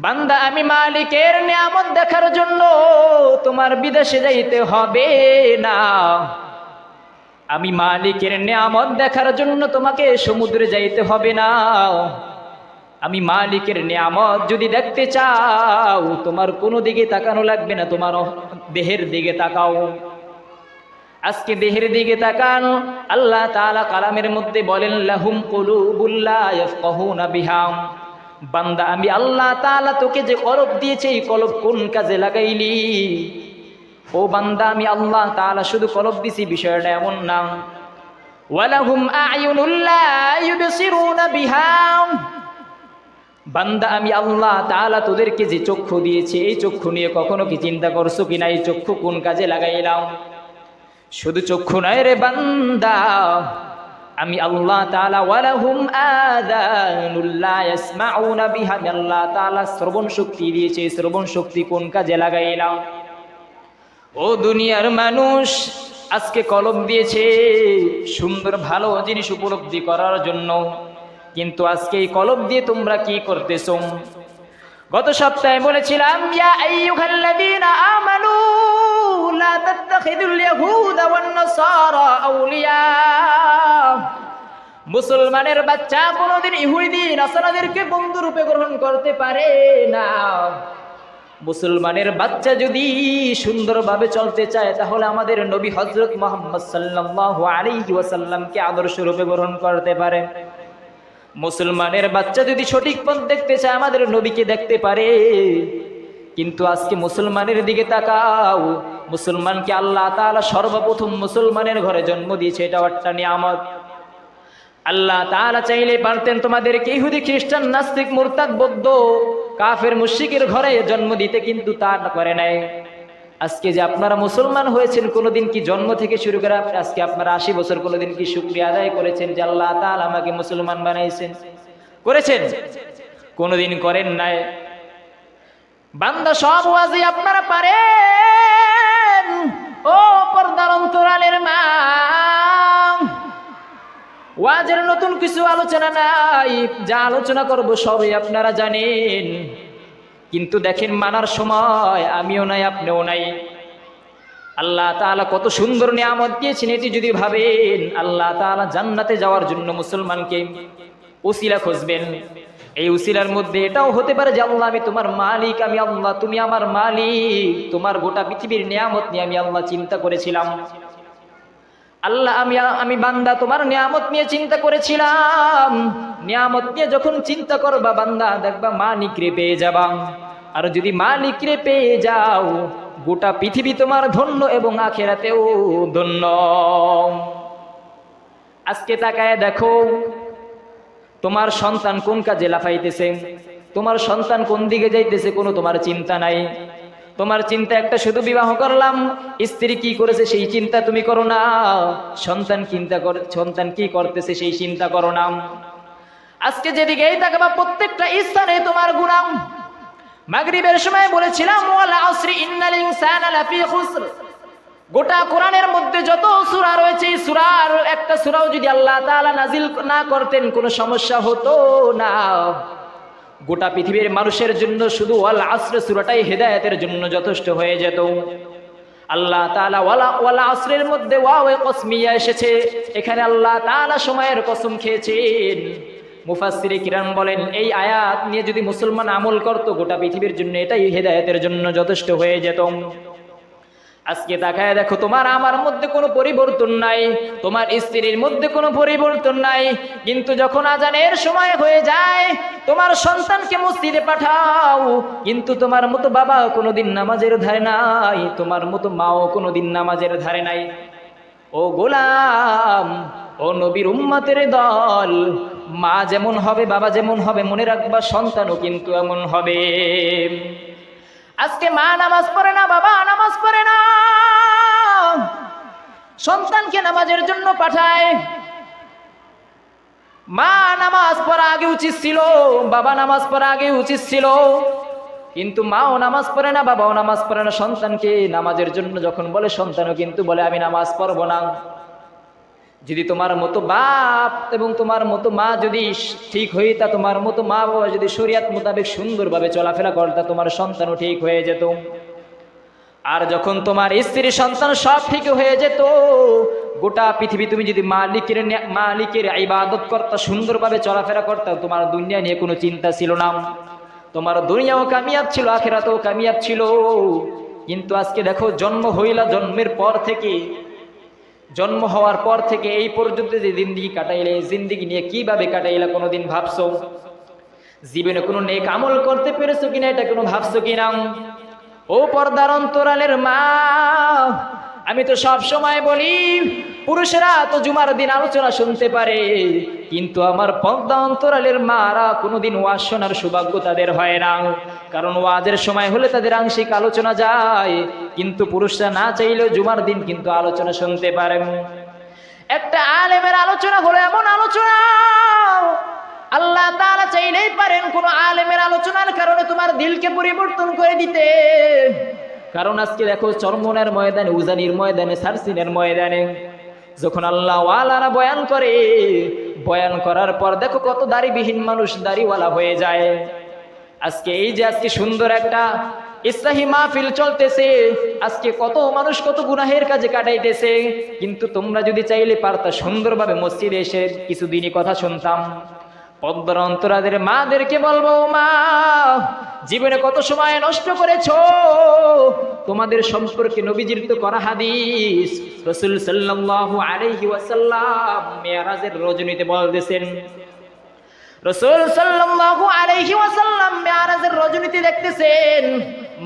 বান্দা আমি মালিকের নিয়ামত দেখার জন্য তোমার বিদেশে যাইতে হবে না। আমি মালিকের নিয়ামত দেখার জন্য তোমাকে সমুদ্রে যাইতে হবে না। আমি মালিকের নিয়ামত যদি দেখতে চাও তোমার কোনো দিকে তাকানো লাগবে না, তোমার দেহের দিকে তাকাও। আজকে দেহের দিকে তাকান। আল্লাহ তাআলা কালামের মধ্যে বলেন লাহুম কুলুবুল লা ইয়াফকাহুনা বিহা। বান্দা আমি আল্লাহ তাআলা তোকে যে কলব দিয়েছে এই কলব কোন কাজে লাগাইলি? ও বান্দা আমি আল্লাহ তাআলা শুধু কলব দিছি বিষয়টা এমন না। ওয়ালাহুম আ'য়ুনুল লা ইউবসিরুনা বিহা। বান্দা আমি আল্লাহ তাআলা তোদেরকে যে চক্ষু দিয়েছে এই চক্ষু নিয়ে কখনো কি চিন্তা করছো কিনা এই চক্ষু কোন কাজে লাগাইলাম? শুধু চক্ষু নয় রে বান্দা, আমি আল্লাহ তাআলা ওয়ালাহুম আযানুল লা ইয়াসমাউনা বিহা, আমি আল্লাহ তাআলা শ্রবণ শক্তি দিয়েছে, শ্রবণ শক্তি কোন কাজে লাগাইলাম? ও দুনিয়ার মানুষ, আজকে কলম দিয়েছে সুন্দর ভালো জিনিস উপলব্ধি করার জন্য, কিন্তু আজকে এই কলম দিয়ে তোমরা কি করতেছো? গত সপ্তাহে বলেছিলাম ইয়া আইয়ুহাল্লাযীনা আমানু লা তাত্তাখিযুল ইয়াহুদা ওয়ান নাসারা আউলিয়া। মুসলমানের বাচ্চা কোনোদিন ইহুদি নাসারাদেরকে বন্ধু রূপে গ্রহণ করতে পারে না। মুসলমানের বাচ্চা যদি সুন্দরভাবে চলতে চায় তাহলে আমাদের নবী হযরত মুহাম্মদ সাল্লাল্লাহু আলাইহি ওয়াসাল্লামকে আদর্শ রূপে গ্রহণ করতে পারে। মুসলমানের বাচ্চা যদি সঠিক পথ দেখতে চায় আমাদের নবীকে দেখতে পারে। কিন্তু আজকে মুসলমানের দিকে তাকাও, মুসলমানকে আল্লাহ তাআলা সর্বপ্রথম মুসলমানের ঘরে জন্ম দিয়েছে, এটাও একটা নিয়ামত। আল্লাহ তাআলা চাইলে পারতেন তোমাদেরকে ইহুদি খ্রিস্টান নাস্তিক মুরতাদ বৌদ্ধ কাফের মুশরিকের ঘরে জন্ম দিতে, কিন্তু তা করে নাই। আজকে যে আপনারা মুসলমান হয়েছেন কোনোদিন কি জন্ম থেকে শুরু করে আজকে আপনারা 80 বছর কোনোদিন কি শুকরিয়া আদায় করেছেন যে আল্লাহ তাআলা আমাকে মুসলমান বানাইছেন? করেছেন? কোনোদিন করেন নাই। বান্দা সব ওয়াজি আপনারা পারেন। ও পর্দার অন্তরালের মা, ওয়াজের নতুন কিছু আলোচনা নাই, যা আলোচনা করব সবই আপনারা জানেন। কিন্তু দেখেন মানার সময় আমিও নাই আপনিও নাই। আল্লাহ তাআলা কত সুন্দর নিয়ামত দিয়েছেন এটি যদি ভাবেন। আল্লাহ তাআলা জান্নাতে যাওয়ার জন্য মুসলমানকে উসিলা খুঁজবেন। এই উসিলার মধ্যে এটাও হতে পারে যে আল্লাহ আমি তোমার মালিক, আমি আল্লাহ তুমি আমার মালিক, তোমার গোটা পৃথিবীর নিয়ামত নিয়ে আমি আল্লাহ চিন্তা করেছিলাম। আল্লাহ আমি বান্দা তোমার নিয়ামত নিয়ে চিন্তা করেছিলাম। নিয়ামত নিয়ে যখন চিন্তা করবা বান্দা দেখবা মালিক রে পেয়ে যাবা। আর যদি মালিক রে পেয়ে যাও গোটা পৃথিবী তোমার ধন্য এবং আখিরাতেও ধন্য। আজকে তাকায় দেখো তোমার সন্তান কোন কাজে লাফাইতেছে, তোমার সন্তান কোন দিকে যাইতেছে কোনো তোমার চিন্তা নাই। তোমার চিন্তা একটা শুধু বিবাহ করলাম, স্ত্রী কি করেছে সেই চিন্তা তুমি করো না। সন্তান কি করতেছে সেই চিন্তা করো না। আজকে যেদিকেই তাকাবা প্রত্যেকটা স্থানে তোমার গুনাহ। মাগরিবের সময় বলেছিলাম ওয়াল আসরি ইন্নাল ইনসানা লাফি খুসর। গোটা কোরআনের মধ্যে যত সূরা রয়েছে এই সূরার একটা সূরাও যদি আল্লাহ তাআলা নাজিল না করতেন কোনো সমস্যা হতো না। গোটা পৃথিবীর মানুষের জন্য শুধু ওয়াল আসর সূরাটাই হেদায়েতের জন্য যথেষ্ট হয়ে যেত। আল্লাহ তাআলা ওয়াল আসরের মধ্যে ওয়াও কসমিয়া এসেছে, এখানে আল্লাহ তাআলা সময়ের কসম খেয়েছেন। মুফাসসিরে কিরাম বলেন এই আয়াত নিয়ে যদি মুসলমান আমল করত গোটা পৃথিবীর জন্য এটাই হেদায়েতের জন্য যথেষ্ট হয়ে যেত। আজকে তাকায় দেখো তোমার আমার মধ্যে কোনো পরিবর্তন নাই, তোমার স্ত্রীর মধ্যে কোনো পরিবর্তন নাই, কিন্তু যখন আজানের সময় হয়ে যায় তোমার সন্তানকে মসজিদে পাঠাও, কিন্তু তোমার মতো বাবা কোনোদিন নামাজের ধারে নাই, তোমার মতো মাও কোনোদিন নামাজের ধারে নাই। ও গোলাম, ও নবীর উম্মতের দল, মা যেমন হবে বাবা যেমন হবে মনে রাখবা সন্তানও কিন্তু এমন হবে। আজকে মা নামাজ পড়ে না, বাবা নামাজ পড়ে না, সন্তানকে নামাজের জন্য পাঠায়। মা নামাজ পড়া আগে উচিত ছিল, বাবা নামাজ পড়া আগে উচিত ছিল, কিন্তু মাও নামাজ পড়ে না বাবাও নামাজ পড়ে না। সন্তানকে নামাজের জন্য যখন বলে সন্তানও কিন্তু বলে আমি নামাজ পড়বো না। যদি তোমার মতো বাপ এবং তোমার মতো মা যদি ঠিক হইতা, তোমার মতো মা বাবা যদি শরিয়াত মোতাবেক সুন্দরভাবে চলাফেরা করতা, তোমার সন্তানও ঠিক হয়ে যেত। আর যখন তোমার স্ত্রী সন্তান সব ঠিক হয়ে যেত, গোটা পৃথিবী তুমি যদি মালিকের ইবাদত করতা, সুন্দরভাবে চলাফেরা করতা, তোমার দুনিয়া নিয়ে কোনো চিন্তা ছিল না, তোমার দুনিয়াও কামিয়াব ছিল, আখিরাতেও কামিয়াব ছিল। কিন্তু আজকে দেখো, জন্মের পর থেকে, জন্ম হওয়ার পর থেকে এই পর্যন্ত যে জিন্দেগি কাটাইলে, এই জিন্দেগি নিয়ে কিভাবে কাটাইলা কোনোদিন ভাবছো? জীবনে কোনো নেক আমল করতে পেরেছো কিনা এটা কোনো ভাবছো কিনা? ও পর্দার অন্তরালের মা, আমি তো সব সময় বলি, পুরুষেরা তো জুমার দিন আলোচনা শুনতে পারে, কিন্তু আমার পর্দা অন্তরালের মারা কোনোদিন ওয়াজ শোনার সৌভাগ্য তাদের হয় না। কারণ ওয়াজের সময় হলে তাদের আংশিক আলোচনা যায়, কিন্তু পুরুষরা না চাইলেও জুমার দিন কিন্তু আলোচনা শুনতে পারেন। একটা আলেমের আলোচনা হলো এমন আলোচনা, আল্লাহ তাআলা চাইলেই পারেন কোন আলেমের আলোচনার কারণে তোমার দিলকে পরিবর্তন করে দিতে। কারণ আজকে দেখো, চরমনের ময়দানে, উজানির ময়দানে, সারসিনের ময়দানে যখন আল্লাহ ওয়ালারা বয়ান করে, বয়ান করার পর দেখো কত দাড়িবিহীন মানুষ দাড়িওয়ালা হয়ে যায়। আজকে এই যে আজকে সুন্দর একটা ইসলাহি মাহফিল চলতেছে, আজকে কত মানুষ কত গুনাহের কাজে কাটাইতেছে, কিন্তু তোমরা যদি চাইলে পারতা সুন্দরভাবে মসজিদে এসে কিছু দিনই কথা শুনতাম। পদ্মার অন্তরাদের মাদেরকে বলবো, মা জীবনে কত সময় নষ্ট করেছো, তোমাদের সম্পর্কে নবীজির তো করা হাদিস, রাসূল সাল্লাল্লাহু আলাইহি ওয়াসাল্লাম মেরাজের রজনীতে বলতেছেন, রাসূল সাল্লাল্লাহু আলাইহি ওয়াসাল্লাম মেরাজের রজনীতে দেখতেছেন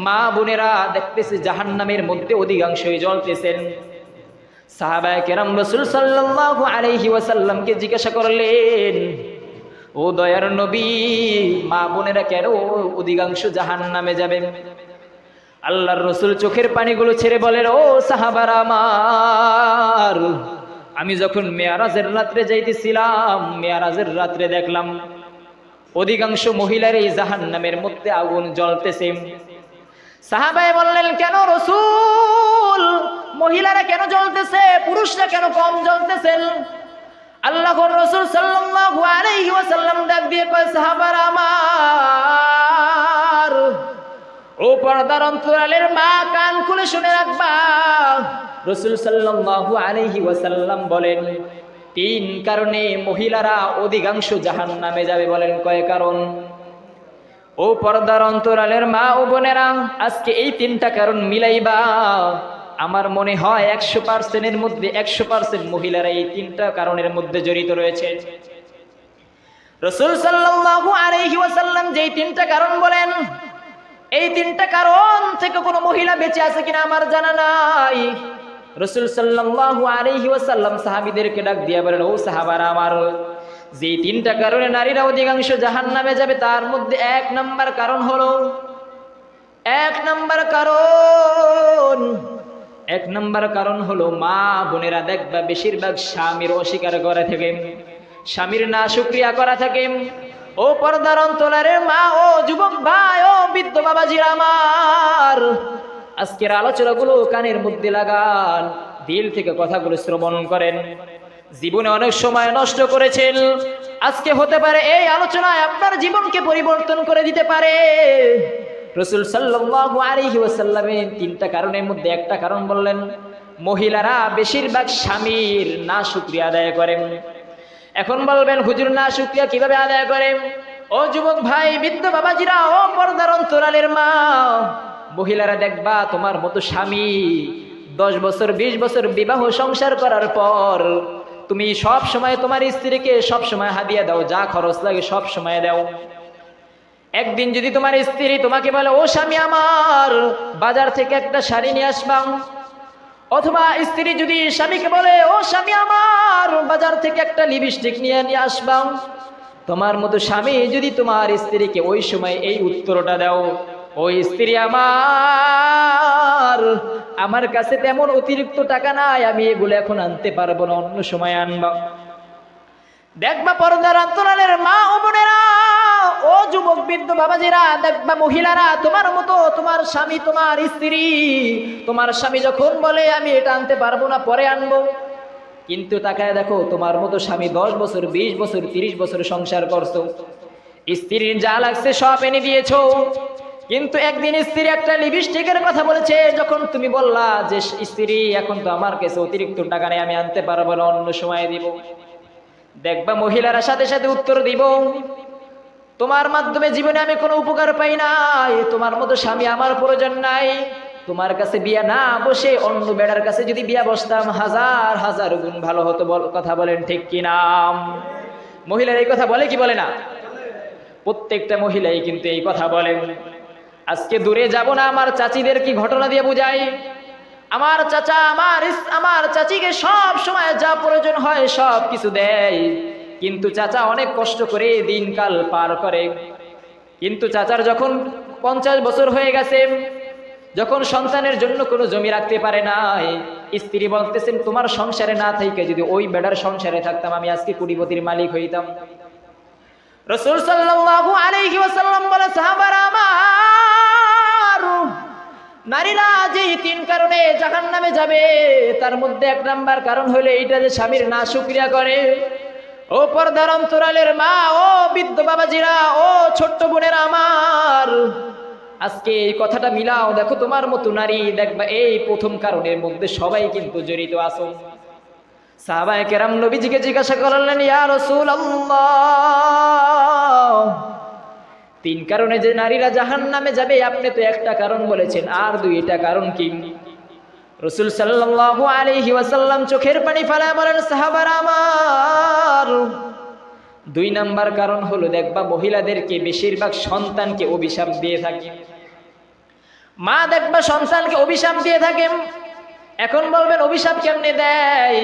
মা বোনেরা দেখতেছে জাহান্নামের মধ্যে অধিকাংশই জ্বলতেছেন। সাহাবায়ে কেরাম রাসূল সাল্লাল্লাহু আলাইহি ওয়াসাল্লামকে জিজ্ঞাসা করলেন, ও দয়ার নবী, মা বোনেরা কেন অধিকাংশ জাহান্নামে যাবে? আল্লাহর রাসূল চোখের পানিগুলো ছেড়ে বলেন, ও সাহাবারা আমার, আমি যখন মেরাজের রাত্রে যাইতেছিলাম, মেরাজের রাত্রে দেখলাম অধিকাংশ মহিলার এই জাহান্নামের মধ্যে আগুন জ্বলতেছে। সাহাবায়ে বললেন, কেন রাসূল, মহিলারা কেন জ্বলতেছে, পুরুষরা কেন কম জ্বলতেছেন? আল্লাহর রাসূল সাল্লাল্লাহু আলাইহি ওয়াসাল্লাম ডাক দিয়ে কয়, সাহাবারা আমার, ও পর্দার অন্তরালের মা, কান খুলে শুনে রাখবা। রাসূল সাল্লাল্লাহু আলাইহি ওয়াসাল্লাম বলেন, 3 কারণে মহিলারা অধিকাংশ জাহান্নামে যাবে। বলেন কয় কারণ? ও পর্দার অন্তরালের মা ও বোনেরা, আজকে এই 3টা কারণ মিলাইবা, আমার মনে হয় 100%-এর মধ্যে 100% মহিলারা এই 3টা কারণের মধ্যে জড়িত রয়েছে। রাসূল সাল্লাল্লাহু আলাইহি ওয়াসাল্লাম যেই 3টা কারণ বলেন, এই 3টা কারণ থেকে কোনো মহিলা বেঁচে আছে কিনা আমার জানা নাই। রাসূল সাল্লাল্লাহু আলাইহি ওয়াসাল্লাম সাহাবীদেরকে ডাক দিয়ে বলেন, ও সাহাবারা আমার, যেই 3টা কারণে নারীরা অধিকাংশ জাহান্নামে যাবে, তার মধ্যে 1 নাম্বার কারণ হলো, 1 নাম্বার কারণ হলো মা বোনেরা দেখবা বেশিরভাগ স্বামীর অস্বীকার করা থাকে, স্বামীর না শুকরিয়া করা থাকে। ও পর্দার অন্তরালের মা, ও যুবক ভাই, ও বৃদ্ধ বাবাজিরা আমার, আজকের আলোচনাগুলো কানের মধ্যে লাগান, দিল থেকে কথাগুলো শ্রবণ করেন। জীবনে অনেক সময় নষ্ট করেছেন, আজকে হতে পারে এই আলোচনায় আপনার জীবনকে পরিবর্তন করে দিতে পারে। রাসূল সাল্লাল্লাহু আলাইহি ওয়াসাল্লামের 3টা কারণের মধ্যে একটা কারণ বললেন, মহিলারা বেশিরভাগ স্বামীর না শুকরিয়া আদায় করেন। এখন বলবেন, হুজুর না শুকরিয়া কিভাবে আদায় করেন? ও যুবক ভাই, বৃদ্ধ বাবাজিরা, ও পর্দার অন্তরালের মা, মহিলারা দেখবা তোমার মতো স্বামী 10 বছর 20 বছর বিবাহ সংসার করার পর তুমি সব সময় তোমার স্ত্রীকে সব সময় হাদিয়া দাও, যা খরচ লাগে সব সময় দাও। একদিন যদি তোমার স্ত্রী তোমাকে বলে, ও স্বামী আমার, বাজার থেকে একটা শাড়ি নিয়ে আসবা, অথবা স্ত্রী যদি স্বামীকে বলে, ও স্বামী আমার, বাজার থেকে একটা লিপস্টিক নিয়ে আসবা, তোমার মতো স্বামী যদি তোমার স্ত্রীকে ওই সময় এই উত্তরটা দাও, ওই স্ত্রী আমার কাছে তেমন অতিরিক্ত টাকা নাই, আমি এগুলো এখন আনতে পারবো না, অন্য সময় আনবা। দেখবা পর্দার অন্তরালের মা ও বোনেরা, ও যুবক বৃদ্ধ বাবাজিরা, দেখবা মহিলারা তোমার মতো, তোমার স্বামী, তোমার স্ত্রী, তোমার স্বামী যখন বলে আমি এটা আনতে পারবো না, পরে আনবো, কিন্তু তাকায় দেখো তোমার মতো স্বামী 10 বছর 20 বছর 30 বছর সংসার করছো, স্ত্রীর যা লাগছে সব এনে দিয়েছো, কিন্তু একদিন স্ত্রী একটা লিপস্টিকের কথা বলেছে, যখন তুমি বললা যে স্ত্রী এখন তো আমার কাছে অতিরিক্ত টাকা নেই, আমি আনতে পারবো না, অন্য সময় দিব, দেখবা মহিলারা সাথে সাথে উত্তর দিব, তোমার মাধ্যমে জীবনে আমি কোনো উপকার পাই নাই, তোমার মতো স্বামী আমার প্রয়োজন নাই, তোমার কাছে বিয়া না বসে অন্য বেড়ার কাছে যদি বিয়া বসতাম হাজার হাজার গুণ ভালো হতো। কথা বলেন ঠিক কি না? মহিলারা এই কথা বলে কি বলে না? প্রত্যেকটা মহিলাই কিন্তু এই কথা বলেন। আজকে দূরে যাব না, আমার চাচিদের কি ঘটনা দিয়ে বুঝাই। আমার চাচা আমার চাচিকে সব সময় যা প্রয়োজন হয় সব কিছু দেয়, কিন্তু চাচা অনেক কষ্ট করে দিনকাল পার করে। কিন্তু চাচার যখন 50 বছর হয়ে গেছে, যখন সন্তানের জন্য কোনো জমি রাখতে পারে নাই, স্ত্রী বলতেছেন তোমার সংসারে না থেকে যদি ওই বেড়ার সংসারে থাকতাম আমি আজকে কোটিপতির মালিক হইতাম। রাসূল সাল্লাল্লাহু আলাইহি ওয়াসাল্লাম বলে, সাহাবারা আমার, নারীরা যে 3 কারণে জাহান্নামে যাবে তার মধ্যে 1 নাম্বার কারণ হলো এইটা যে স্বামীর নাশুকরিয়া করে। ও পর্দার অন্তরালের মা, ও বৃদ্ধ বাবাজিরা, ও ছোট্ট বোনেরা আমার, আজকে এই কথাটা মিলাও, দেখো তোমার মতো নারী দেখবা এই প্রথম কারণের মধ্যে সবাই কিন্তু জড়িত আছো। সাহাবায়ে কেরাম নবীজিকে জিজ্ঞাসা করলেন, ইয়া রাসূলুল্লাহ, 3 কারণে যে নারীরা জাহান্নামে যাবে আপনি তো একটা কারণ বলেছেন, আর 2টা কারণ কি? রাসূল সাল্লাল্লাহু আলাইহি ওয়াসাল্লাম চোখের পানি ফেলায় বলেন, সাহাবারা আমার, 2 নাম্বার কারণ হলো দেখবা মহিলাদেরকে বেশিরভাগ সন্তানকে অভিশাপ দিয়ে থাকে। মা দেখবা সন্তানকে অভিশাপ দিয়ে থাকে। এখন বলবেন অভিশাপ কেমনে দেয়?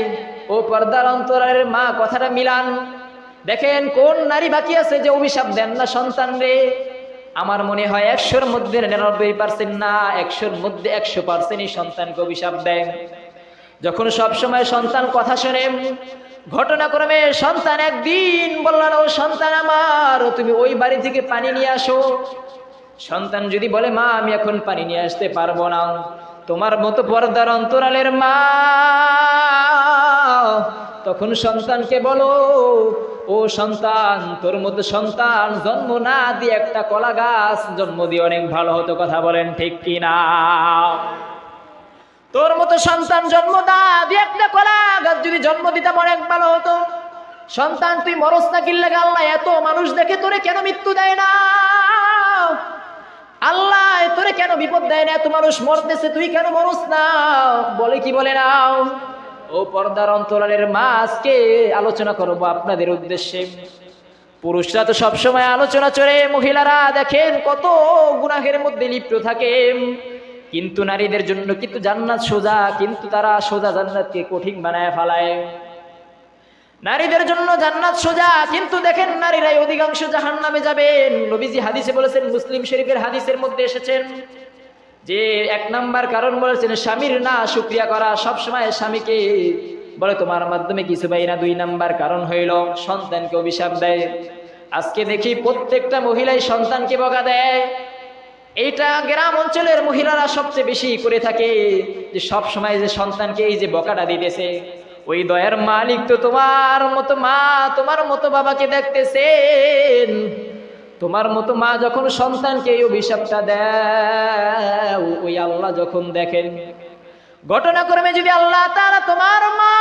ও পর্দার অন্তরালের মা, কথাটা মিলান, দেখেন কোন নারী বাকি আছে যে অভিশাপ দেন না সন্তান রে? আমার মনে হয় 100-র মধ্যে 99% না, 100-র মধ্যে 100%ই সন্তানকে অভিশাপ দেয়। যখন সব সময় সন্তান কথা শোনে, ঘটনাক্রমে সন্তান একদিন বলল, ও সন্তান আমার, তুমি ওই বাড়ি থেকে পানি নিয়ে আসো। সন্তান যদি বলে, মা আমি এখন পানি নিয়ে আসতে পারবো না, তোমার মতো পর্দার অন্তরালের মা তখন সন্তানকে বলো, ও সন্তান, তোর মতো সন্তান জন্ম না দিয়ে একটা কলা গাছ জন্ম দিয়ে অনেক ভালো হতো। কথা বলেন ঠিক কি না? তোর মতো সন্তান জন্ম না দিয়ে একটা কলা গাছ যদি জন্ম দিতাম অনেক ভালো হতো। সন্তান তুই মরস না কিল্লে, আল্লাহ এত মানুষ দেখে তোরে কেন মৃত্যু দেয় না? আল্লাহ তোরে কেন বিপদ দেয় না? এত মানুষ মরতেছে, তুই কেন মরস না? বলে কি বলে না? ও পর্দার অন্তরালের মা, আজকে আলোচনা করব আপনাদের উদ্দেশ্যে। পুরুষরা তো সবসময় আলোচনা চলে, মহিলারা দেখেন কত গুনাহের মধ্যে লিপ্ত থাকে, কিন্তু নারীদের জন্য কিন্তু জান্নাত সোজা, কিন্তু তারা সোজা জান্নাতকে কঠিন বানায় ফেলায়। নারীদের জন্য জান্নাত সোজা, কিন্তু দেখেন নারীরাই অধিকাংশ জাহান্নামে যাবেন। নবীজি হাদিসে বলেছেন, মুসলিম শরীফের হাদিসের মধ্যে এসেছেন যে 1 নাম্বার কারণ বলেছেন স্বামীর না শুকরিয়া করা। সবসময় স্বামীকে বলে তোমার মাধ্যমে কিছু পাই না। 2 নাম্বার কারণ হইল সন্তানকে অভিশাপ দেয়। আজকে দেখি প্রত্যেকটা মহিলাই সন্তানকে বকা দেয়। এইটা গ্রাম অঞ্চলের মহিলারা সবচেয়ে বেশি করে থাকে, যে সব সময় যে সন্তানকে এই যে বকাটা দিতেছে, ওই দয়ার মালিক তো তোমার মতো মা, তোমার মতো বাবাকে দেখতেছেন। তোমার মতো মা যখন সন্তানকে এই অভিশাপটা দেয়, ওই আল্লাহ যখন দেখেন, ঘটনাক্রমে যদি আল্লাহ তাআলা তোমার মা,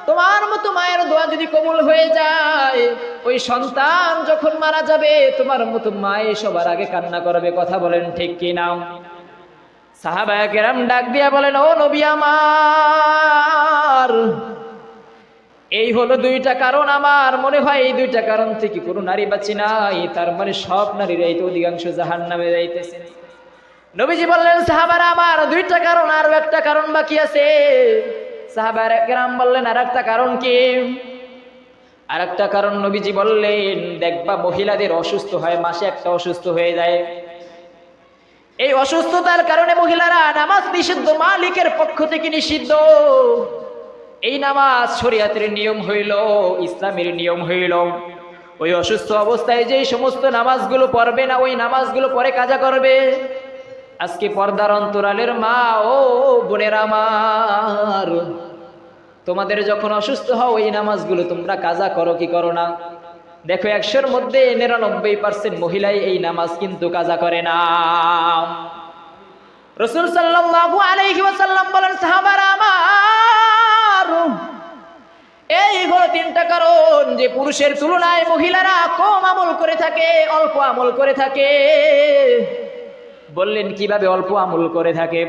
তোমার মতো মায়ের দোয়া যদি কবুল হয়ে যায়, ওই সন্তান যখন মারা যাবে তোমার মতো মায়ে সবার আগে কান্না করবে। কথা বলেন ঠিক কি না? সাহাবায়ে কেরাম ডাক দিয়া বলেন, ও নবী আমার, এই হলো 2টা কারণ। আমার মনে হয় এই 2টা কারণ থেকে কোনো নারী বাঁচি নাই, তার মানে সব নারীরাই তো অধিকাংশ জাহান্নামে যাইতেছে। নবীজি বললেন, সাহাবারা আমার, 2টা কারণ, আরো একটা কারণ বাকি আছে। সাহাবায়ে কেরাম বললেন, আর একটা কারণ কি? আর একটা কারণ নবীজি বললেন, দেখবা মহিলাদের অসুস্থ হয়, মাসে একটা অসুস্থ হয়ে যায়। এই অসুস্থতার কারণে মহিলারা নামাজ নিষিদ্ধ, মালিকের পক্ষ থেকে নিষিদ্ধ। এই নামাজ শরীয়তের নিয়ম হইল, ইসলামের নিয়ম হইল। ওই অসুস্থ অবস্থায় যে সমস্ত নামাজগুলো পড়বে না, ওই নামাজগুলো পরে কাজা করবে। আজকে পর্দার অন্তরালের মা ও বোনেরা আমার, তোমাদের যখন অসুস্থ হও এই নামাজগুলো তোমরা কাজা করো কি করো না? দেখো 100-র মধ্যে 99% মহিলাই এই নামাজ কিন্তু কাজা করে না। রাসূল সাল্লাল্লাহু আলাইহি ওয়াসাল্লাম বলেন, সাহাবারা আমার, এই হলো 3টা কারণ যে পুরুষের তুলনায় মহিলারা কম আমল করে থাকে, অল্প আমল করে থাকে। বললেন কিভাবে অল্প আমল করে থাকে?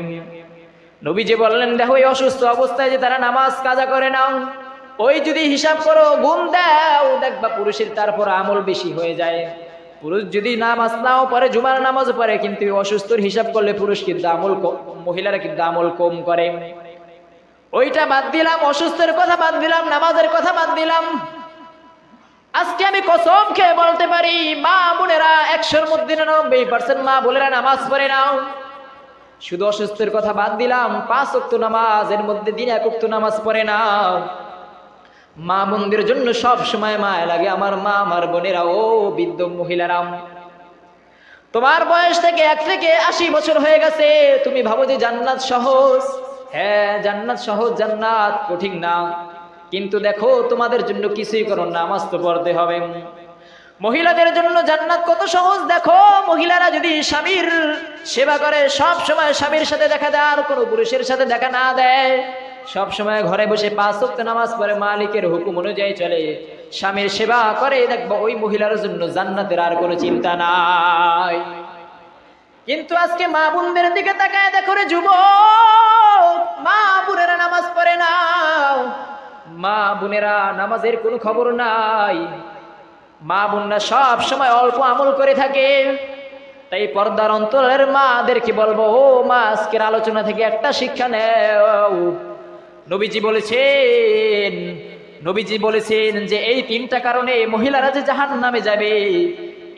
নবীজি বললেন, দেখো এই অসুস্থ অবস্থায় যে তারা নামাজ কাজা করে না, ওই যদি হিসাব করো, গুণ দাও, দেখবা পুরুষের তারপর আমল বেশি হয়ে যায়। পুরুষ যদি নামাজ নাও পরে, জুমার নামাজ পড়ে, কিন্তু অসুস্থর হিসাব করলে পুরুষ কিন্তু আমল, মহিলারা কিন্তু আমল কম করে। ওইটা বাদ দিলাম, অসুস্থের কথা বাদ দিলাম, নামাজের কথা বাদ দিলাম। আজকে আমি কসম খেয়ে বলতে পারি, মা বোনেরা 100-র মধ্যে 99% মা বোনেরা নামাজ পড়ে নাও। শুধু অসুস্থের কথা বাদ দিলাম, 5 ওয়াক্ত নামাজের মধ্যে দিনে 1 ওয়াক্ত নামাজ পড়ে নাও। মা বোনদের জন্য সব সময় মায়া লাগে। আমার মা, আমার বোনেরা, ও বৃদ্ধ মহিলারা, তোমার বয়স থেকে 1 থেকে 80 বছর হয়ে গেছে, তুমি ভাবো যে জান্নাত সহজ। হ্যাঁ, জান্নাত সহজ, জান্নাত কঠিন না। কিন্তু দেখো তোমাদের জন্য কিছুই করো, নামাজ তো পড়তে হবে। মহিলাদের জন্য জান্নাত কত সহজ দেখো। মহিলারা যদি স্বামীর সেবা করে, সব সময় স্বামীর সাথে দেখা দেয়, আর কোনো পুরুষের সাথে দেখা না দেয়, সব সময় ঘরে বসে 5 ওয়াক্ত নামাজ পড়ে, মালিকের হুকুম অনুযায়ী চলে, স্বামীর সেবা করে, দেখবো ওই মহিলার জন্য জান্নাতের আর কোনো চিন্তা নাই। কিন্তু আজকে মা বোনদের দিকে তাকায় দেখো রে যুবক, মা বোনেরা নামাজ পড়ে না, মা বোনেরা নামাজের কোনো খবর নাই। মা বোনরা সব সময় অল্প আমল করে থাকে। তাই পর্দার অন্তরের মাদেরকে বলবো, ও মা, আজকের আলোচনা থেকে একটা শিক্ষা নেও। নবীজি বলেছেন যে এই 3টা কারণে মহিলারা যে জাহান্নামে যাবে,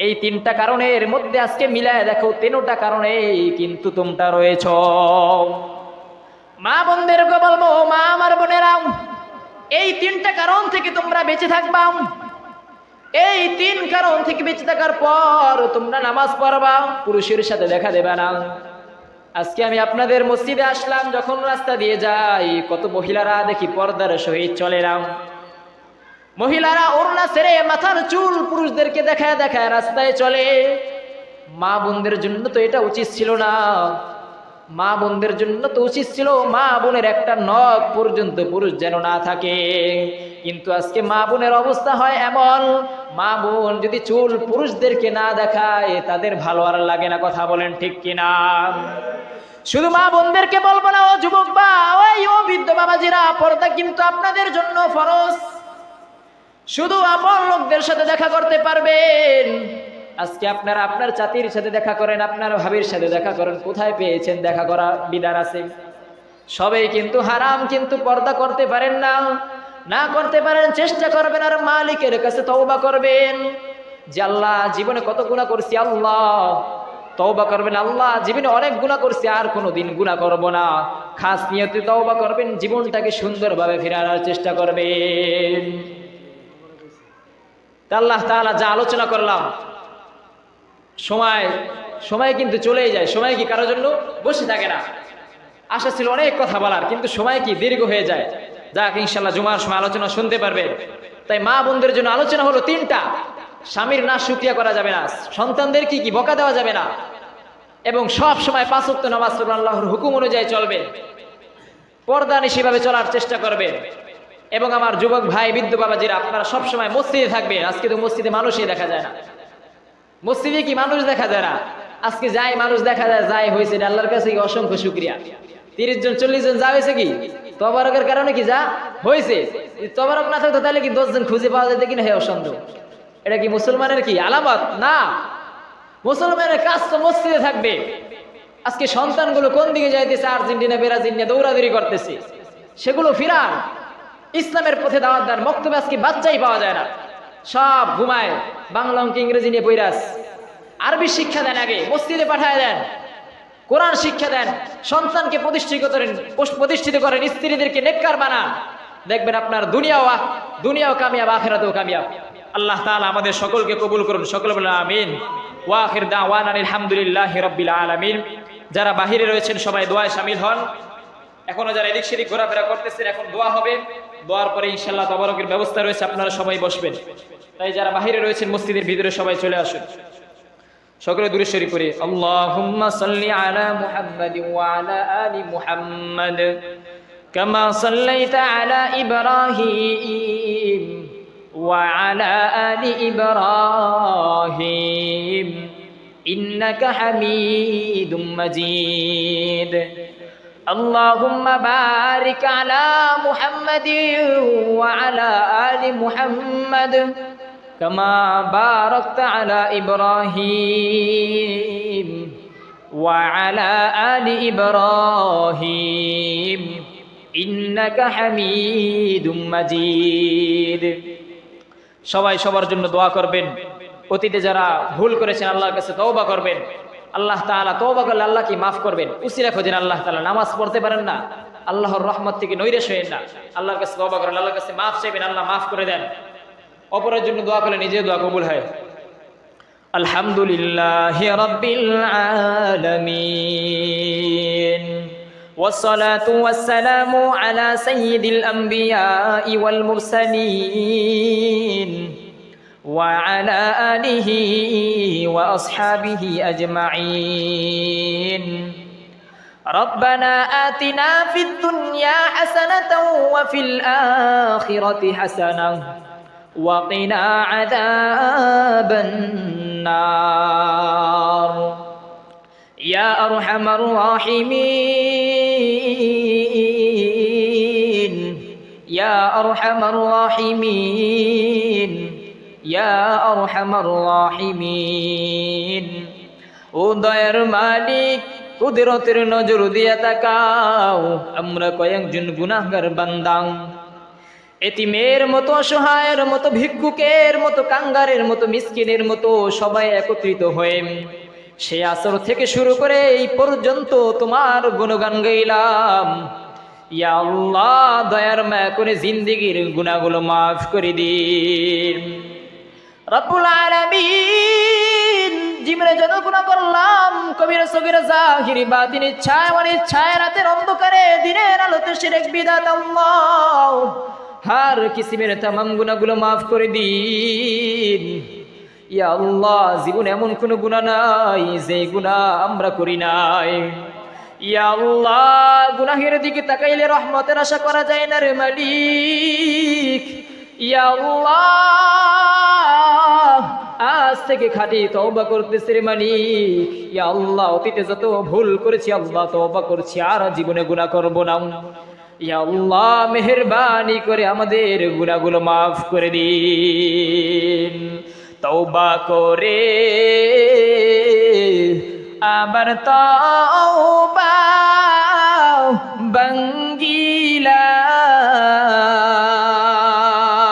এই 3টা কারণের মধ্যে আজকে মিলায় দেখো 3টা কারণে কিন্তু তোমরা রয়েছ। মা বোনদেরকে বলবো, মা আমার বোনেরা, এই 3টা কারণ থেকে তোমরা বেঁচে থাকবা। এই 3 কারণ থেকে বেঁচে থাকার পর তোমরা নামাজ পড়বা, পুরুষের সাথে দেখা দেবে না। আজকে আমি আপনাদের মসজিদে আসলাম, যখন রাস্তা দিয়ে যাই কত মহিলারা দেখি পর্দার সহিত চলে না। মহিলারা ওড়না ছেড়ে মাথার চুল পুরুষদেরকে দেখায় দেখায় রাস্তায় চলে। মা বোনদের জন্য তো এটা উচিত ছিল না। মা বোনদের জন্য তো উচিত ছিল মা বোনের একটা নখ পর্যন্ত পুরুষ যেন না থাকে। কিন্তু আজকে মা বোনের অবস্থা হয় এমন, মা বোন যদি চুল পুরুষদেরকে না দেখায় তাদের ভালো আর লাগে না। কথা বলেন ঠিক কিনা? শুধু মা বোনদেরকে বলবো না, ও যুবক বা ও বৃদ্ধ বাবাজিরা, পর্দা কিন্তু আপনাদের জন্য ফরজ। শুধু আপন লোকদের সাথে দেখা করতে পারবেন। আজকে আপনারা আপনার চাতির সাথে দেখা করেন, আপনার ভাবির সাথে দেখা করেন, কোথায় পেয়েছেন দেখা করা বিধান আছে? সবাই কিন্তু হারাম, কিন্তু পর্দা করতে পারেন না। না করতে পারেন, চেষ্টা করবেন আর মালিকের কাছে তওবা করবেন যে আল্লাহ জীবনে কত গুনাহ করছি, আল্লাহ তওবা করবেন, আল্লাহ জীবনে অনেক গুনাহ করছি, আর কোনোদিন গুনাহ করব না। খাস নিয়তে তওবা করবেন, জীবনটাকে সুন্দরভাবে ফিরে আনার চেষ্টা করবেন। আল্লাহ তাআলা যা আলোচনা করলাম, সময় কিন্তু চলেই যায়। সময় কি কারোর জন্য বসে থাকে না। আশা ছিল অনেক কথা বলার, কিন্তু সময় কি দীর্ঘ হয়ে যায়। যাক, ইনশাল্লাহ জুমার সময় আলোচনা শুনতে পারবেন। তাই মা বোনদের জন্য আলোচনা হলো 3টা। স্বামীর না শুকরিয়া করা যাবে না, সন্তানদের কি বকা দেওয়া যাবে না, এবং সব সময় 5 ওয়াক্ত নামাজ পড়বেন, আল্লাহর হুকুম অনুযায়ী চলবে, পর্দা নিশিভাবে চলার চেষ্টা করবেন। এবং আমার যুবক ভাই, বৃদ্ধ বাবাজিরা, আপনারা সব সময় মসজিদে থাকবেন। আজকে তো মসজিদে মানুষই দেখা যায় না। মসজিদে কি মানুষ দেখা যায় না? আজকে যাই মানুষ দেখা যায় হয়েছে, আল্লাহর কাছে কি অসংখ্য শুকরিয়া। 30 জন 40 জন যা হয়েছে কি তবারকের কারণে কি যা হয়েছে। তবারক না থাকতো তাহলে কি 10 জন খুঁজে পাওয়া যেত কিনা? হে অসন্দেহ। এটা কি মুসলমানের কি আলামত? না, মুসলমানের কাজ তো মসজিদে থাকবে। আজকে সন্তানগুলো কোন দিকে যাইতেছে? আর্জেন্টিনা ব্রাজিল নিয়ে দৌড়াদৌড়ি করতেছে। সেগুলো ফিরান, ইসলামের পথে দাওয়াত দেন। মক্তবে আজকে বাচ্চাই পাওয়া যায় না, সব ঘুমায়, বাংলা অঙ্ক ইংরেজি নিয়ে বইরাস। আরবি শিক্ষা দেন, আগে মসজিদে পাঠায় দেন, কোরআন শিক্ষা দেন, সন্তানকে প্রতিষ্ঠিত করেন, স্ত্রীদেরকে নেককার বানান। দেখবেন আপনার দুনিয়াও কামিয়াব, আখিরাতেও কামিয়াব। আল্লাহ তাআলা আমাদের সকলকে কবুল করুন। সকলে বলেন আমিন। ওয়া আখির দাওয়ানা আলহামদুলিল্লাহি রাব্বিল আলামিন। যারা বাহিরে রয়েছেন সবাই দোয়ায় শামিল হন। এখনো যারা এদিক সেদিক ঘোরাফেরা করতেছেন, এখন দোয়া হবে, দোয়ার পরে ইনশাআল্লাহ তাবারকের ব্যবস্থা রয়েছে, আপনারা সবাই বসবেন। তাই যারা বাহিরে রয়েছেন মসজিদের ভিতরে সবাই চলে আসুন। সকলে দুরূদ শরীফ পড়ি। আল্লাহুম্মা সাল্লি আলা মুহাম্মাদিন ওয়া আলা আলি মুহাম্মাদ কামা সাল্লাইতা আলা ইব্রাহিম ওয়া আলা আলি ইব্রাহিম ইন্নাকা হামিদুম মাজিদ। আল্লাহুম্মা বারিক আলা মুহাম্মাদিন ওয়া আলা আলি মুহাম্মাদ كما باركت على إبراهيم وعلى آل إبراهيم إنك حميد مجيد। সবাই সবার জন্য দোয়া করবেন। অতীতে যারা ভুল করেছেন আল্লাহর কাছে তওবা করবেন। আল্লাহ তাআলা তওবা করলে আল্লাহ কি মাফ করবেন। উসিলা খোঁজেন আল্লাহ তাআলা। নামাজ পড়তে পারেন না, আল্লাহর রহমত থেকে নৈরাশ হয়েন না, আল্লাহর কাছে তওবা করেন, আল্লাহর কাছে মাফ চাইবেন, আল্লাহ মাফ করে দেন। অপরের জন্য দোয়া করলে নিজে দোয়া কবুল হয়। আলহামদুলিল্লাহি রাব্বিল আলামিন ওয়াসসালাতু ওয়াসসালামু আলা সাইয়্যিদিল আমবিয়াই ওয়াল মুরসালিন ওয়া আলা আলিহি ওয়া আসহাবিহি আজমাইন। ربنا آتنا في الدنيا حسنة وفي الآخرة حسنة وقنا عذاب النار يا أرحم الراحمين يا أرحم الراحمين يا أرحم الراحمين। ও দয়ার মালিক, কুদরতের নজর দিয়া তাকাও, আমরা কয়েকজন গুনাহগার বান্দা, এতিমের মতো, অসহায়ের মতো, ভিক্ষুকের মতো, কাঙ্গারের মতো, মিসকিনের মতো সবাই একত্রিত হয়ে সে আসর থেকে শুরু করে এই পর্যন্ত তোমার গুণগান গাইলাম। ইয়া আল্লাহ, দয়ার মায়া করে জিন্দেগির গুনাহগুলো মাফ করে দিন। রব্বুল আলামিন, জীবনে যত গুনাহ করলাম, কবিরা সগীরা জাহিরি বাতিনি, ইচ্ছায় অনিচ্ছায়, রাতের অন্ধকারে দিনের আলোতে শিরক বিদআত, আল্লাহ हर किस्मेर तमाम गुनाहगुलो माफ करे दिन। या अल्लाह, जीवने एमन कोनो गुनाह नाई जे गुनाह आमरा करि नाई। या अल्लाह, गुनाहेर दिके ताकाइले रहमतेर आशा करा जाय ना रे मालिक। या अल्लाह, आज থেকে খাঁটি তওবা করতেছি রে মালিক। ইয়া আল্লাহ, অতীতে যত ভুল করেছি আল্লাহ তওবা করছি, আর জীবনে গুনাহ করব না। ইয়া আল্লাহ, মেহেরবানি করে আমাদের গুনাহগুলো মাফ করে দিন। তওবা করে আবার তওবা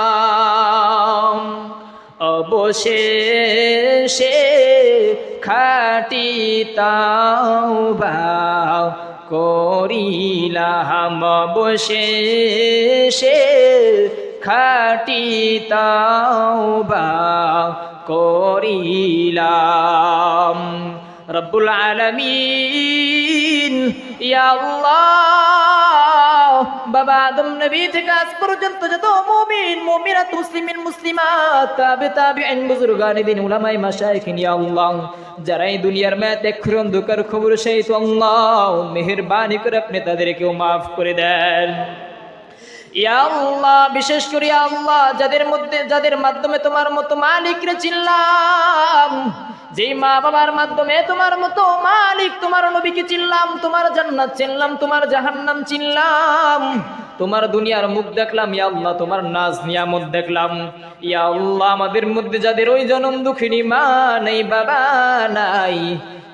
বাঙ্গিলাম, অবশেষে খাঁটি তওবা করিলাম, অবশেষে খাঁটি তওবা করিলাম। রব্বুল আলামিন, ইয়া আল্লাহ, বাবা আদম নবী থেকে আজ পর্যন্ত যত মুমিন, মুমিনাত, মুসলিমিন, মুসলিমাত, তাবিঈন, বুজুর্গানে দিন, উলামায়ে মাশায়েখিন, ইয়া আল্লাহ, যারা এই দুনিয়ার মায়াতে অন্ধকার খবর সেই তো আল্লাহ মেহেরবানি করে আপনি তাদেরকেও মাফ করে দেন। ইয়া আল্লাহ, বিশেষ করে ইয়া আল্লাহ, যাদের মাধ্যমে তোমার মতো মালিকরে চিনলাম, যেই মা বাবার মাধ্যমে তোমার মতো মালিক, তোমার নবীকে চিনলাম, তোমার জান্নাত চিনলাম, তোমার জাহান্নাম চিনলাম, তোমার দুনিয়ার মুখ দেখলাম, ইয়া আল্লাহ, তোমার নাজ নিয়ামত দেখলাম। ইয়া আল্লাহ, আমাদের মধ্যে যাদের ওই জনম দুঃখিনী মা নাই, বাবা নাই,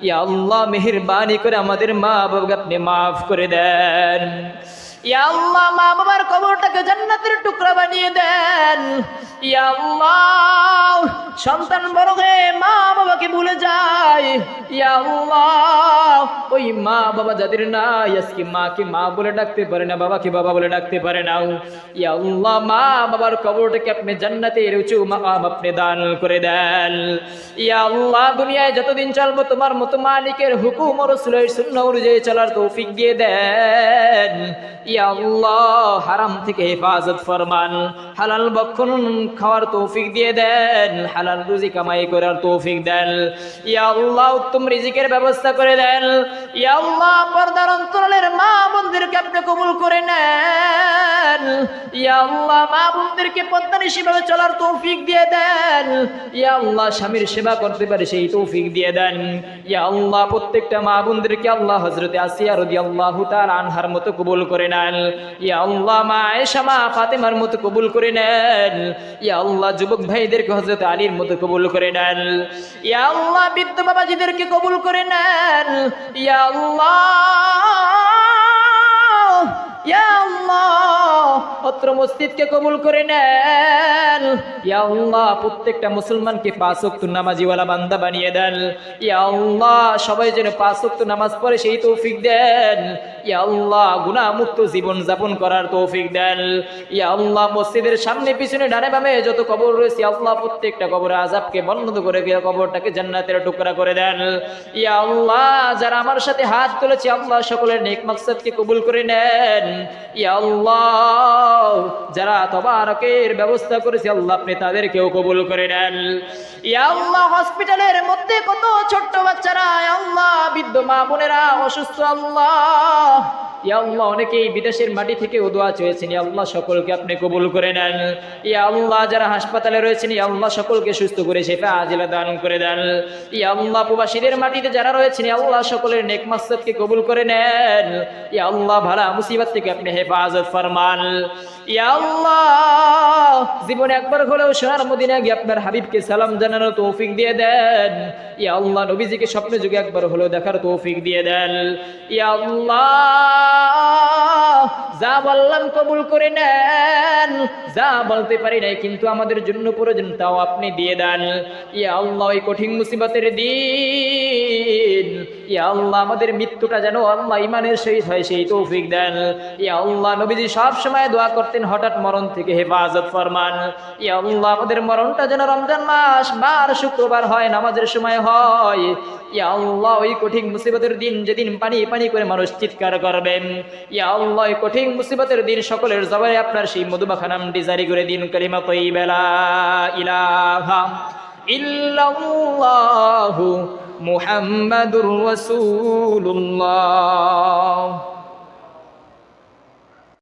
ইয়া আল্লাহ, মেহেরবানি করে আমাদের মা বাবাকে আপনি মাফ করে দেন। ইয়া আল্লাহ, মা বাবার কবরটাকে জান্নাতের টুকরা বানিয়ে দেন। ইয়া আল্লাহ, সন্তান বড় হয়ে মা বাবাকে ভুলে যায়, ইয়া আল্লাহ ওই মা বাবা যাদের নাই আজকে মাকে মা বলে ডাকতে পারে না, বাবাকে বাবা বলে ডাকতে পারে না, ইয়া আল্লাহ মা বাবার কবরটাকে আপনি জান্নাতের উঁচু মাকাম আপনি দান করে দেন। ইয়া আল্লাহ দুনিয়ায় যতদিন চলবো তোমার মতো মালিকের হুকুম ও রাসূলের সুন্নাহ অনুযায়ী চলার তৌফিক দিয়ে দেন। ইয়া আল্লাহ হারাম থেকে হেফাজত ফরমান, হালাল ভক্ষণ খাওয়ার তৌফিক দিয়ে দেন, হালাল রুজি কামাই করার তৌফিক দেন। ইয়া আল্লাহ উত্তম রিজিকের ব্যবস্থা করে দেন। ইয়া আল্লাহ পর্দার অন্তরালের মা বোনদেরকে আপনি কবুল করে নেন। ইয়া আল্লাহ মা বোনদেরকে পদ্মানিশীভাবে চলার তৌফিক দিয়ে দেন। ইয়া আল্লাহ স্বামীর সেবা করতে পারে সেই তৌফিক দিয়ে দেন। ইয়া আল্লাহ প্রত্যেকটা মা বোনদেরকে আল্লাহ হযরতে আসিয়া রাদিয়াল্লাহু তাআলা আনহার মতো কবুল করে নেন। ইয়া আল্লাহ মা আয়েশা মা ফাতেমার মতো কবুল করে নেন। ইয়া আল্লাহ যুবক ভাইদেরকে হযরত আলীর মতো কবুল করে নেন। ইয়া আল্লাহ বৃদ্ধ বাবাজিদেরকে কবুল করে নেন। ইয়া আল্লাহ ইয়া আল্লাহ অত্র মসজিদকে কবুল করে নেন। ইয়া আল্লাহ প্রত্যেকটা মুসলমানকে 5 ওয়াক্ত নামাজিওয়ালা বান্দা বানিয়ে দেন। ইয়া আল্লাহ সবাই যেন 5 ওয়াক্ত নামাজ পড়ে সেই তৌফিক দেন। ইয়া আল্লাহ গুনাহ মুক্ত জীবন যাপন করার তৌফিক দেন। ইয়া আল্লাহ মসজিদের সামনে পিছনে ডানে বামে যত কবর রয়েছে আল্লাহ প্রত্যেকটা কবরে আযাবকে বন্ধ করে দিয়ে কবরটাকে জান্নাতের টুকরা করে দেন। ইয়া আল্লাহ যারা আমার সাথে হাত তুলেছে আল্লাহ সকলের নেক মাকসাদকে কবুল করে নেন। ইয়া আল্লাহ যারা তবারকের ব্যবস্থা করেছে আল্লাহ আপনি তাদেরকেও কবুল করে নেন। ইয়া আল্লাহ হসপিটালের মধ্যে কত ছোট্ট বাচ্চারা আল্লাহ বৃদ্ধ মা বোনেরা অসুস্থ আল্লাহ ইয়া আল্লাহ অনেকেই বিদেশের মাটি থেকে দোয়া চেয়েছেন ইয়া আল্লাহ সকলকে আপনি কবুল করে নেন। ইয়া আল্লাহ যারা হাসপাতালে রয়েছেন ইয়া আল্লাহ সকলকে সুস্থ করে শিফা আজিলা দান করে দেন। ইয়া আল্লাহ প্রবাসীদের মাটিতে যারা রয়েছেন ইয়া আল্লাহ সকলের নেক মাকসাদকে কবুল করে নেন। ইয়া আল্লাহ ভালা মুসিবত থেকে আপনি হেফাজত ফরমান। ইয়া আল্লাহ জীবনে একবার হলেও সোনার মদিনায় গিয়ে আপনার হাবিবকে সালাম জানানোর তৌফিক দিয়ে দেন। ইয়া আল্লাহ নবীজিকে স্বপ্নে যুগে একবার হলেও দেখার তৌফিক দিয়ে দেন। ইয়া আল্লাহ যা বললাম কবুল করে নেন, যা বলতে পারি নাই কিন্তু আমাদের জন্য প্রয়োজন তাও আপনি দিয়ে দেন। ইয়া আল্লাহ এই কঠিন মুসিবতের দিন ইয়া আল্লাহ আমাদের মৃত্যুটা যেন আল্লাহ ইমানের সহিত হয় সেই তৌফিক দেন। ইয়া আল্লাহ নবীজি সব সময় দোয়া করতেন হঠাৎ মরণ থেকে হেফাজত ফরমান। ইয়া আল্লাহ আমাদের মরণটা যেন রমজান মাস বার শুক্রবার হয় নামাজের সময় হয়। ইয়া আল্লাহ ওই কঠিন মুসিবতের দিন যেদিন পানি পানি করে মানুষ চিৎকার করবেন ইয়া আল্লাহ ওই কঠিন মুসিবতের দিন সকলের জবানে আপনার সেই মধুমাখা নামটি জারি করে দিন কালিমা তাইয়্যিবা লা ইলাহা ইল্লাল্লাহু মুহাম্মাদুর রাসূলুল্লাহ।